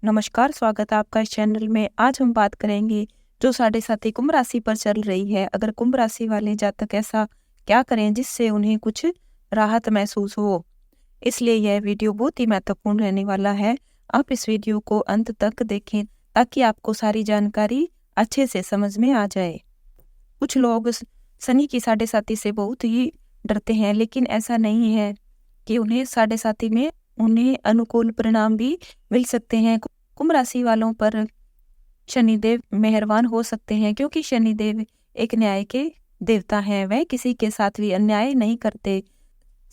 नमस्कार, स्वागत है आपका इस चैनल में। आज हम बात करेंगे जो साढ़े साथी कुंभ राशि पर चल रही है। अगर कुंभ राशि वाले जातक ऐसा क्या करें जिससे उन्हें कुछ राहत महसूस हो। इसलिए यह वीडियो बहुत ही महत्वपूर्ण रहने वाला है। आप इस वीडियो को अंत तक देखें ताकि आपको सारी जानकारी अच्छे से समझ में आ जाए। कुछ लोग शनि की साढ़े साथी से बहुत ही डरते हैं, लेकिन ऐसा नहीं है कि उन्हें साढ़े साथी में उन्हें अनुकूल परिणाम भी मिल सकते हैं। कुंभ राशि वालों पर शनिदेव मेहरबान हो सकते हैं क्योंकि शनिदेव एक न्याय के देवता हैं। वह किसी के साथ भी अन्याय नहीं करते।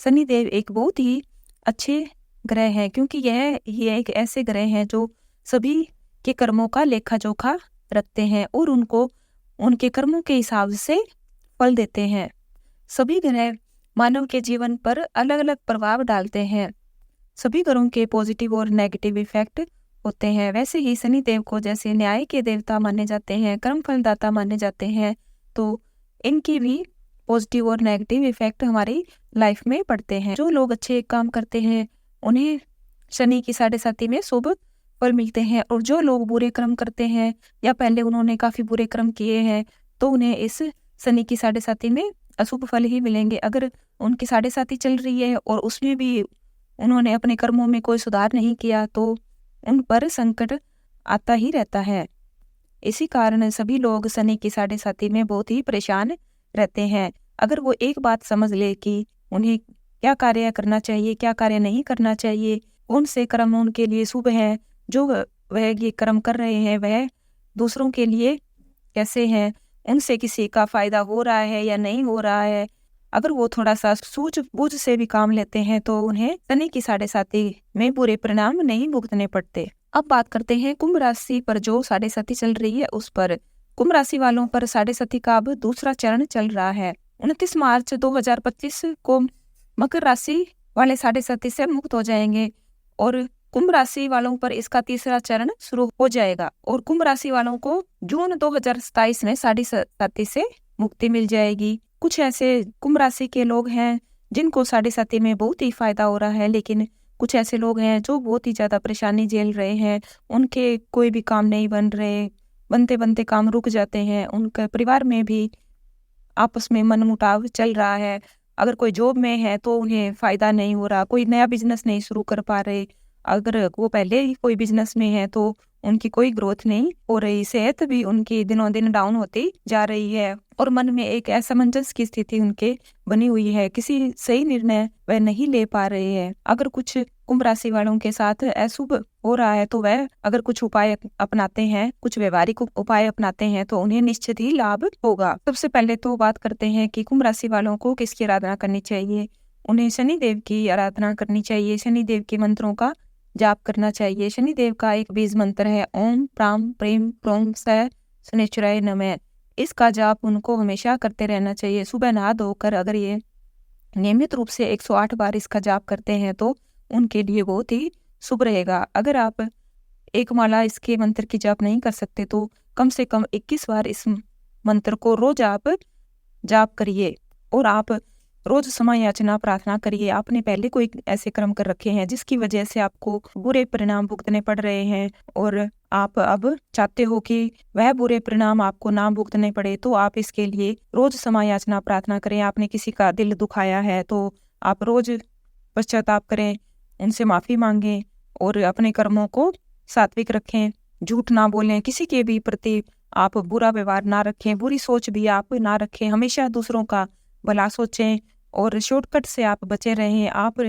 शनिदेव एक बहुत ही अच्छे ग्रह हैं क्योंकि यह एक ऐसे ग्रह हैं जो सभी के कर्मों का लेखा जोखा रखते हैं और उनको उनके कर्मों के हिसाब से फल देते हैं। सभी ग्रह मानव के जीवन पर अलग अलग प्रभाव डालते हैं। सभी ग्रहों के पॉजिटिव और नेगेटिव इफेक्ट होते हैं। वैसे ही शनिदेव को जैसे न्याय के देवता माने जाते हैं, कर्म फलदाता माने जाते हैं, तो इनकी भी पॉजिटिव और नेगेटिव इफेक्ट हमारी लाइफ में पड़ते हैं। जो लोग अच्छे काम करते हैं उन्हें शनि की साढ़े साथी में शुभ फल मिलते हैं, और जो लोग बुरे कर्म करते हैं या पहले उन्होंने काफी बुरे कर्म किए हैं तो उन्हें इस शनि की साढ़े साथी में अशुभ फल ही मिलेंगे। अगर उनकी साढ़े साथी चल रही है और उसमें भी उन्होंने अपने कर्मों में कोई सुधार नहीं किया तो उन पर संकट आता ही रहता है। इसी कारण सभी लोग शनि की साढ़े साथी में बहुत ही परेशान रहते हैं। अगर वो एक बात समझ ले कि उन्हें क्या कार्य करना चाहिए, क्या कार्य नहीं करना चाहिए, कौन से कर्म उनके लिए शुभ हैं, जो वह ये कर्म कर रहे हैं वह दूसरों के लिए कैसे हैं, उनसे किसी का फायदा हो रहा है या नहीं हो रहा है, अगर वो थोड़ा सा सूझबूझ से भी काम लेते हैं तो उन्हें शनि की साढ़े साथी में बुरे परिणाम नहीं भुगतने पड़ते। अब बात करते हैं कुंभ राशि पर जो साढ़े साथी चल रही है उस पर। कुंभ राशि वालों पर साढ़े साथी का अब दूसरा चरण चल रहा है। 29 मार्च 2025 को मकर राशि वाले साढ़े साथी से मुक्त हो जाएंगे और कुंभ राशि वालों पर इसका तीसरा चरण शुरू हो जाएगा, और कुंभ राशि वालों को जून 2027 में साढ़े साथी से मुक्ति मिल जाएगी। कुछ ऐसे कुंभ राशि के लोग हैं जिनको साढ़े साथी में बहुत ही फायदा हो रहा है, लेकिन कुछ ऐसे लोग हैं जो बहुत ही ज्यादा परेशानी झेल रहे हैं। उनके कोई भी काम नहीं बन रहे, बनते बनते काम रुक जाते हैं। उनके परिवार में भी आपस में मनमुटाव चल रहा है। अगर कोई जॉब में है तो उन्हें फायदा नहीं हो रहा, कोई नया बिजनेस नहीं शुरू कर पा रहे। अगर वो पहले ही कोई बिजनेस में है तो उनकी कोई ग्रोथ नहीं हो रही। सेहत भी उनकी दिनों दिन डाउन होती जा रही है और मन में एक असमंजस की स्थिति उनके बनी हुई है। किसी सही निर्णय वह नहीं ले पा रहे हैं। अगर कुछ कुंभ राशि वालों के साथ अशुभ हो रहा है तो वह अगर कुछ उपाय अपनाते हैं, कुछ व्यवहारिक उपाय अपनाते हैं तो उन्हें निश्चित ही लाभ होगा। सबसे पहले तो बात करते हैं कि कुंभ राशि वालों को किसकी आराधना करनी चाहिए। उन्हें शनिदेव की आराधना करनी चाहिए। शनिदेव के मंत्रों का जाप करना चाहिए। शनिदेव का एक बीज मंत्र है ओम प्राम प्रेम प्रोम स शनिश्चराय नमः। इसका जाप उनको हमेशा करते रहना चाहिए। सुबह नहा धोकर अगर ये नियमित रूप से 108 बार इसका जाप करते हैं तो उनके लिए बहुत ही शुभ रहेगा। अगर आप एक माला इसके मंत्र की जाप नहीं कर सकते तो कम से कम 21 बार इस मंत्र को रोज आप जाप करिए और आप रोज समय याचना प्रार्थना करिए। आपने पहले कोई ऐसे कर्म कर रखे हैं जिसकी वजह से आपको बुरे परिणाम भुगतने पड़ रहे हैं और आप अब चाहते हो कि वह बुरे परिणाम आपको ना भुगतने पड़े, तो आप इसके लिए रोज समय याचना प्रार्थना करें। आपने किसी का दिल दुखाया है तो आप रोज पश्चाताप करें, उनसे माफी मांगें और अपने कर्मों को सात्विक रखें। झूठ ना बोलें, किसी के भी प्रति आप बुरा व्यवहार ना रखें, बुरी सोच भी आप ना रखें। हमेशा दूसरों का भला सोचें और शॉर्टकट से आप बचे रहें। आप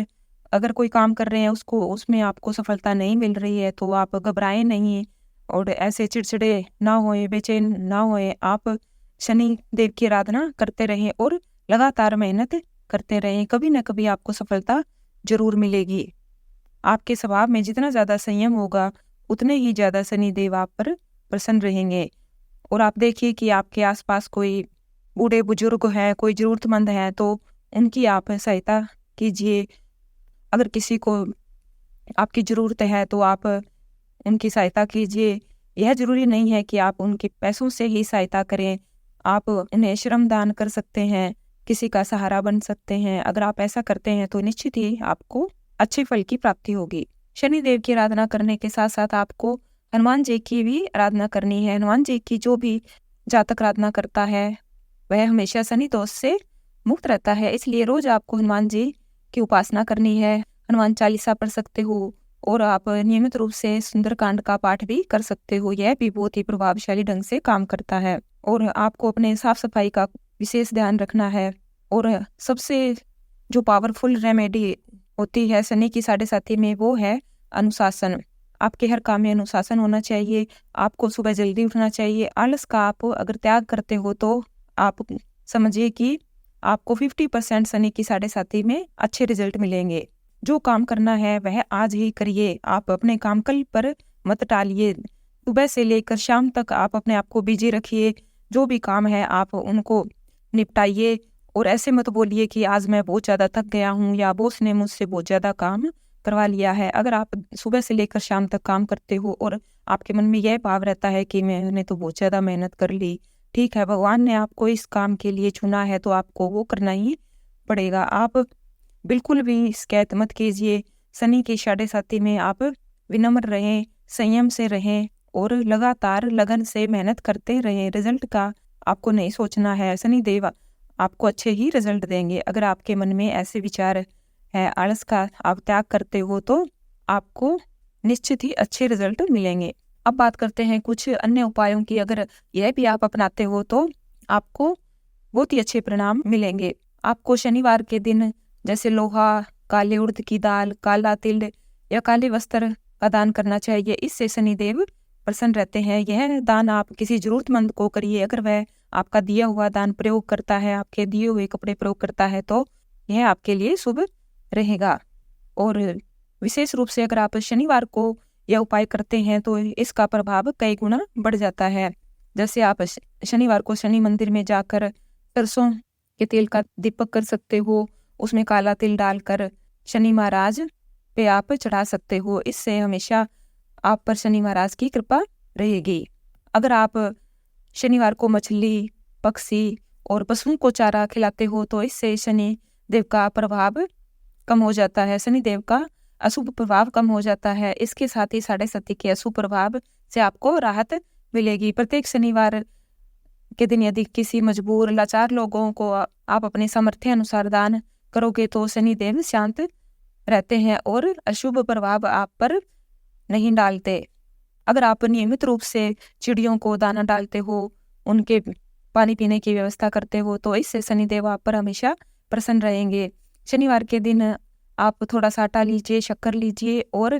अगर कोई काम कर रहे हैं उसमें आपको सफलता नहीं मिल रही है तो आप घबराएं नहीं और ऐसे चिड़चिड़े ना होए, बेचैन ना होए। आप शनि देव की आराधना करते रहें और लगातार मेहनत करते रहें। कभी न कभी आपको सफलता जरूर मिलेगी। आपके स्वभाव में जितना ज्यादा संयम होगा उतने ही ज्यादा शनि देव आप पर प्रसन्न रहेंगे। और आप देखिए कि आपके आसपास कोई बूढ़े बुजुर्ग है, कोई जरूरतमंद है तो उनकी आप सहायता कीजिए। अगर किसी को आपकी जरूरत है तो आप उनकी सहायता कीजिए। यह जरूरी नहीं है कि आप उनके पैसों से ही सहायता करें, आप उन्हें श्रम दान कर सकते हैं, किसी का सहारा बन सकते हैं। अगर आप ऐसा करते हैं तो निश्चित ही आपको अच्छे फल की प्राप्ति होगी। शनिदेव की आराधना करने के साथ साथ आपको हनुमान जी की भी आराधना करनी है। हनुमान जी की जो भी जातक आराधना करता है वह हमेशा शनि दोष से मुक्त रहता है, इसलिए रोज आपको हनुमान जी की उपासना करनी है। हनुमान चालीसा पढ़ सकते हो और आप नियमित रूप से सुंदरकांड का पाठ भी कर सकते हो। यह भी बहुत ही प्रभावशाली ढंग से काम करता है। और आपको अपने साफ सफाई का विशेष ध्यान रखना है। और सबसे जो पावरफुल रेमेडी होती है शनि की साढ़े साथी में वो है अनुशासन। आपके हर काम में अनुशासन होना चाहिए। आपको सुबह जल्दी उठना चाहिए। आलस का आप अगर त्याग करते हो तो आप समझिए कि आपको 50% शनि की साढ़े साथी में अच्छे रिजल्ट मिलेंगे। जो काम करना है वह आज ही करिए। आप अपने काम कल पर मत टालिए। सुबह से लेकर शाम तक आप अपने आप को बिजी रखिए। जो भी काम है आप उनको निपटाइए। और ऐसे मत बोलिए कि आज मैं बहुत ज़्यादा थक गया हूँ या बॉस ने मुझसे बहुत ज़्यादा काम करवा लिया है। अगर आप सुबह से लेकर शाम तक काम करते हो और आपके मन में यह भाव रहता है कि मैंने तो बहुत ज़्यादा मेहनत कर ली, ठीक है, भगवान ने आपको इस काम के लिए चुना है तो आपको वो करना ही पड़ेगा। आप बिल्कुल भी शिकायत मत कीजिए। शनि की साढ़े साथी में आप विनम्र रहें, संयम से रहें और लगातार लगन से मेहनत करते रहें। रिजल्ट का आपको नहीं सोचना है। शनि देव आपको अच्छे ही रिजल्ट देंगे। अगर आपके मन में ऐसे विचार है, आलस का आप त्याग करते हो तो आपको निश्चित ही अच्छे रिजल्ट मिलेंगे। अब बात करते हैं कुछ अन्य उपायों की। अगर यह भी आप अपनाते हो तो आपको बहुत ही अच्छे परिणाम मिलेंगे। आपको शनिवार के दिन जैसे लोहा, काले उड़द की दाल, काला तिल या काले वस्त्र का दान करना चाहिए। इससे शनिदेव प्रसन्न रहते हैं। यह दान आप किसी जरूरतमंद को करिए। अगर वह आपका दिया हुआ दान प्रयोग करता है, आपके दिए हुए कपड़े प्रयोग करता है तो यह आपके लिए शुभ रहेगा। और विशेष रूप से अगर आप शनिवार को यह उपाय करते हैं तो इसका प्रभाव कई गुना बढ़ जाता है। जैसे आप शनिवार को शनि मंदिर में जाकर सरसों के तेल का दीपक कर सकते हो। उसमें काला तिल डालकर शनि महाराज पे आप चढ़ा सकते हो। इससे हमेशा आप पर शनि महाराज की कृपा रहेगी। अगर आप शनिवार को मछली, पक्षी और पशुओं को चारा खिलाते हो तो इससे शनि देव का प्रभाव कम हो जाता है। शनि देव का अशुभ प्रभाव कम हो जाता है। इसके साथ ही साढ़े साथी के अशुभ प्रभाव से आपको राहत मिलेगी। प्रत्येक शनिवार के दिन यदि किसी मजबूर लाचार लोगों को आप अपने सामर्थ्य अनुसार दान करोगे तो शनि देव शांत रहते हैं और अशुभ प्रभाव आप पर नहीं डालते। अगर आप नियमित रूप से चिड़ियों को दाना डालते हो, उनके पानी पीने की व्यवस्था करते हो तो इससे शनिदेव आप पर हमेशा प्रसन्न रहेंगे। शनिवार के दिन आप थोड़ा सा आटा लीजिए, शक्कर लीजिए और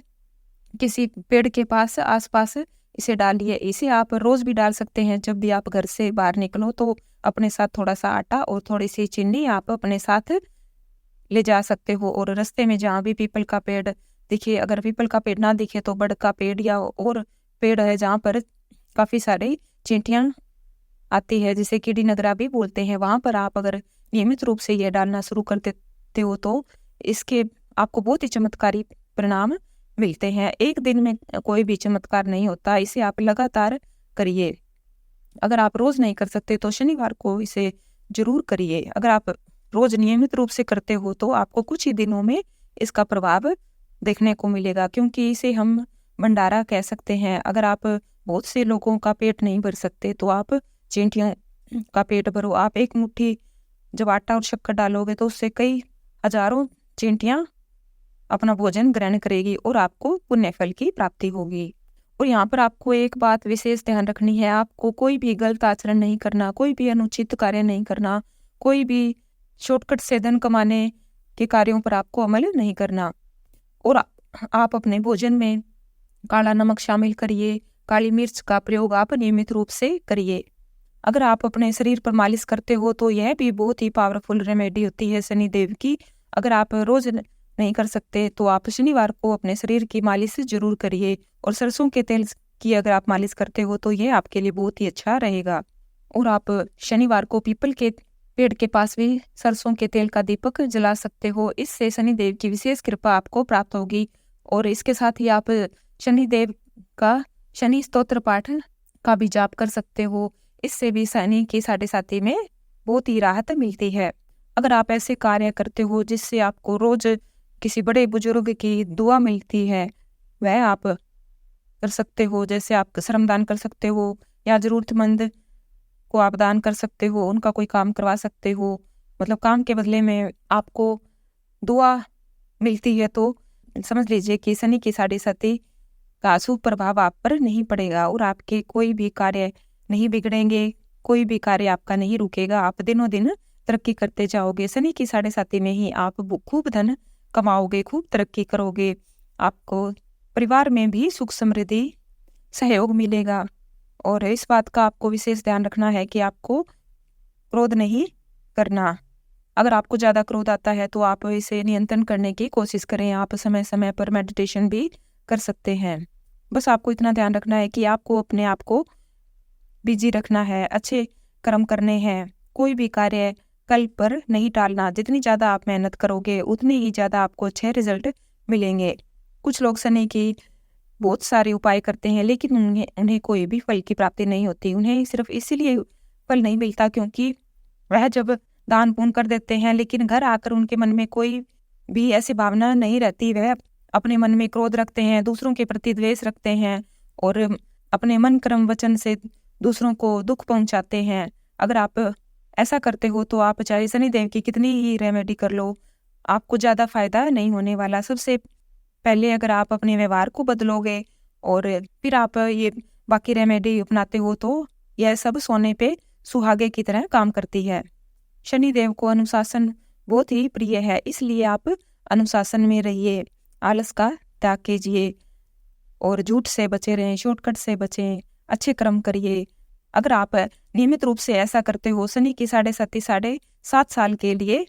किसी पेड़ के पास आसपास इसे डालिए। इसे आप रोज भी डाल सकते हैं। जब भी आप घर से बाहर निकलो तो अपने साथ थोड़ा सा आटा और थोड़ी सी चीनी आप अपने साथ ले जा सकते हो। और रास्ते में जहाँ भी पीपल का पेड़ दिखे, अगर पीपल का पेड़ ना दिखे तो बड़ का पेड़ या और पेड़ है जहाँ पर काफी सारे चींटियां आती है, जिसे कीड़ी नगरा भी बोलते हैं, वहां पर आप अगर नियमित रूप से यह डालना शुरू कर देते हो तो इसके आपको बहुत ही चमत्कारी परिणाम मिलते हैं। एक दिन में कोई भी चमत्कार नहीं होता, इसे आप लगातार करिए। अगर आप रोज नहीं कर सकते तो शनिवार को इसे जरूर करिए। अगर आप रोज नियमित रूप से करते हो तो आपको कुछ ही दिनों में इसका प्रभाव देखने को मिलेगा, क्योंकि इसे हम भंडारा कह सकते हैं। अगर आप बहुत से लोगों का पेट नहीं भर सकते तो आप चींटियों का पेट भरो। आप एक मुट्ठी जब आटा और शक्कर डालोगे तो उससे कई हजारों चींटियां अपना भोजन ग्रहण करेगी और आपको पुण्य फल की प्राप्ति होगी। और यहाँ पर आपको एक बात विशेष ध्यान रखनी है, आपको कोई भी गलत आचरण नहीं करना, कोई भी अनुचित कार्य नहीं करना, कोई भी शॉर्टकट से धन कमाने के कार्यों पर आपको अमल नहीं करना। और आप अपने भोजन में काला नमक शामिल करिए, काली मिर्च का प्रयोग आप नियमित रूप से करिए। अगर आप अपने शरीर पर मालिश करते हो तो यह भी बहुत ही पावरफुल रेमेडी होती है शनिदेव की। अगर आप रोज नहीं कर सकते तो आप शनिवार को अपने शरीर की मालिश जरूर करिए। और सरसों के तेल की अगर आप मालिश करते हो तो यह आपके लिए बहुत ही अच्छा रहेगा। और आप शनिवार को पीपल के पेड़ के पास भी सरसों के तेल का दीपक जला सकते हो। इससे शनिदेव की विशेष कृपा आपको प्राप्त होगी। और इसके साथ ही आप शनिदेव का शनि स्तोत्र पाठ का भी जाप कर सकते हो। इससे भी शनि की साढ़े साथी में बहुत ही राहत मिलती है। अगर आप ऐसे कार्य करते हो जिससे आपको रोज किसी बड़े बुजुर्ग की दुआ मिलती है वह आप कर सकते हो। जैसे आप श्रमदान कर सकते हो या ज़रूरतमंद को आप दान कर सकते हो, उनका कोई काम करवा सकते हो। मतलब काम के बदले में आपको दुआ मिलती है, तो समझ लीजिए कि शनि की साढ़े साथी का अशुभ प्रभाव आप पर नहीं पड़ेगा और आपके कोई भी कार्य नहीं बिगड़ेंगे, कोई भी कार्य आपका नहीं रुकेगा। आप दिनों दिन तरक्की करते जाओगे। शनि की साढ़े साथी में ही आप खूब धन कमाओगे, खूब तरक्की करोगे। आपको परिवार में भी सुख समृद्धि सहयोग मिलेगा। और इस बात का आपको विशेष ध्यान रखना है कि आपको क्रोध नहीं करना। अगर आपको ज़्यादा क्रोध आता है तो आप इसे नियंत्रण करने की कोशिश करें। आप समय समय पर मेडिटेशन भी कर सकते हैं। बस आपको इतना ध्यान रखना है कि आपको अपने आप को बिजी रखना है, अच्छे कर्म करने हैं। कोई भी कार्य कल पर नहीं टालना। जितनी ज़्यादा आप मेहनत करोगे उतनी ही ज़्यादा आपको अच्छे रिजल्ट मिलेंगे। कुछ लोग शनि की बहुत सारे उपाय करते हैं लेकिन उन्हें कोई भी फल की प्राप्ति नहीं होती। उन्हें सिर्फ इसीलिए फल नहीं मिलता क्योंकि वह जब दान पुण्य कर देते हैं लेकिन घर आकर उनके मन में कोई भी ऐसी भावना नहीं रहती। वह अपने मन में क्रोध रखते हैं, दूसरों के प्रति द्वेष रखते हैं और अपने मन कर्म वचन से दूसरों को दुख पहुंचाते हैं। अगर आप ऐसा करते हो तो आप चाहे शनिदेव की कितनी ही रेमेडी कर लो, आपको ज़्यादा फायदा नहीं होने वाला। सबसे पहले अगर आप अपने व्यवहार को बदलोगे और फिर आप ये बाकी रेमेडी अपनाते हो तो यह सब सोने पे सुहागे की तरह काम करती है। शनिदेव को अनुशासन बहुत ही प्रिय है, इसलिए आप अनुशासन में रहिए, आलस का त्याग कीजिए और झूठ से बचे रहें, शॉर्टकट से बचें, अच्छे कर्म करिए। अगर आप नियमित रूप से ऐसा करते हो, शनि की साढ़े 7 साल के लिए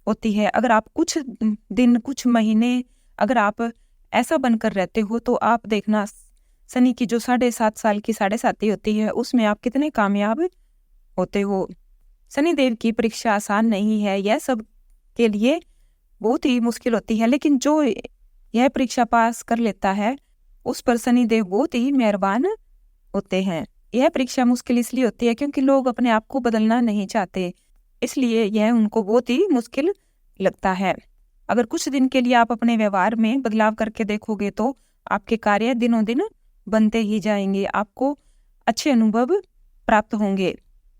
होती है। अगर आप कुछ दिन, कुछ महीने अगर आप ऐसा बनकर रहते हो तो आप देखना शनि की जो 7.5 साल की साढ़े साथी होती है उसमें आप कितने कामयाब होते हो। शनिदेव की परीक्षा आसान नहीं है, यह सब के लिए बहुत ही मुश्किल होती है, लेकिन जो यह परीक्षा पास कर लेता है उस पर शनिदेव बहुत ही मेहरबान होते हैं। यह परीक्षा मुश्किल इसलिए होती है क्योंकि लोग अपने आप को बदलना नहीं चाहते, इसलिए यह उनको बहुत ही मुश्किल लगता है। अगर कुछ दिन के लिए आप अपने व्यवहार में बदलाव करके देखोगे तो आपके कार्य दिनों दिन बनते ही जाएंगे, आपको अच्छे अनुभव प्राप्त होंगे।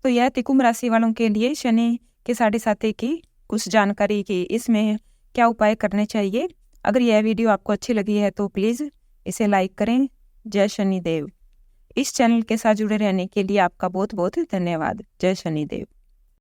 तो यह थी कुंभ राशि वालों के लिए शनि के साढ़े साथी की कुछ जानकारी की, इसमें क्या उपाय करने चाहिए। अगर यह वीडियो आपको अच्छी लगी है तो प्लीज़ इसे लाइक करें। जय शनिदेव। इस चैनल के साथ जुड़े रहने के लिए आपका बहुत बहुत धन्यवाद। जय शनिदेव।